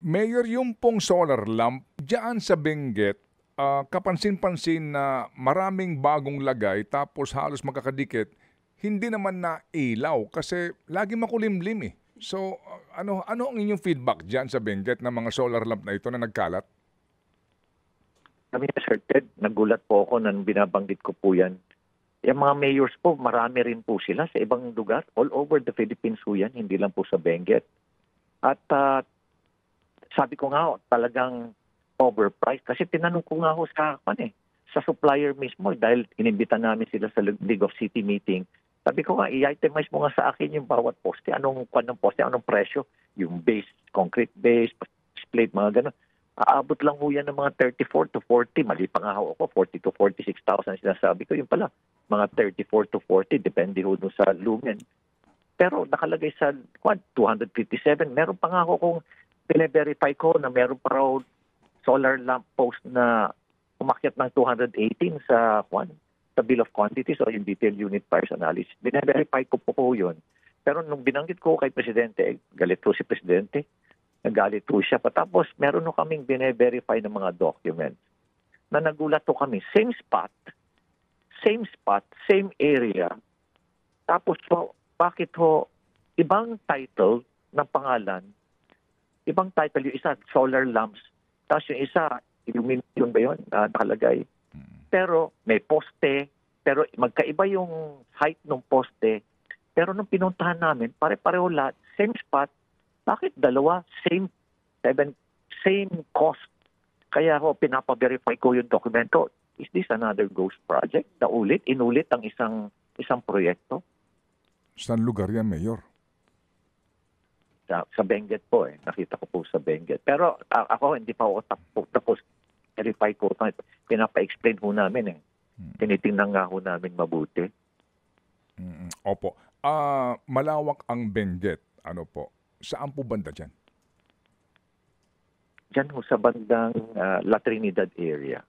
Mayor, yung pong solar lamp, diyan sa Benguet, kapansin-pansin na maraming bagong lagay tapos halos magkakadikit, hindi naman na ilaw kasi lagi makulimlim eh. So, ano ang inyong feedback diyan sa Benguet ng mga solar lamp na ito na nagkalat? Kami, Sir Ted, nagulat po ako nang binabanggit ko po yan. Yung mga mayors po, marami rin po sila sa ibang lugar. All over the Philippines po yan, hindi lang po sa Benguet. At sabi ko nga, talagang overpriced. Kasi tinanong ko nga ho sa supplier mismo dahil inimbita namin sila sa League of City meeting. Sabi ko nga, i-itemize mo nga sa akin yung bawat poste. Anong poste, anong presyo? Yung base, concrete base, plate, mga gano'n. Aabot lang ho yan ng mga 34 to 40. Mali pa nga ho ako, 40 to 46,000 sinasabi ko. Yung pala, mga 34 to 40, depende ho dun sa lumen. Pero nakalagay sa 257. Meron pa nga ho kung pine-verify ko na meron pa raw solar lamp post na umakyat ng 218 sa bill of quantities o yung detailed unit price analysis. Bine-verify ko po yun. Pero nung binanggit ko kay Presidente, galit po si Presidente, nagalit po siya. Patapos, meron no kaming bine-verify ng mga documents na nagulat po kami. Same spot, same area. Tapos po, bakit ho, ibang title ng pangalan, ibang title, yung isa, solar lamps. Tapos yung isa, illumination ba yun? Nakalagay. Pero may poste, pero magkaiba yung height ng poste. Pero nung pinuntahan namin, pare-pareho lahat, same spot. Bakit dalawa? Same cost. Kaya ho, pinapa-verify ko yung dokumento. Is this another ghost project? Inulit ang isang proyekto? Saan lugar yan, Mayor? Sa Benguet po eh. Nakita ko po sa Benguet. Pero ako, hindi pa ako tapos verify ko. Pinapa-explain ho namin eh. Tinitingnan nga ho namin mabuti. Opo. Malawak ang Benguet. Ano po? Saan po banda dyan? Diyan ho sa bandang La Trinidad area.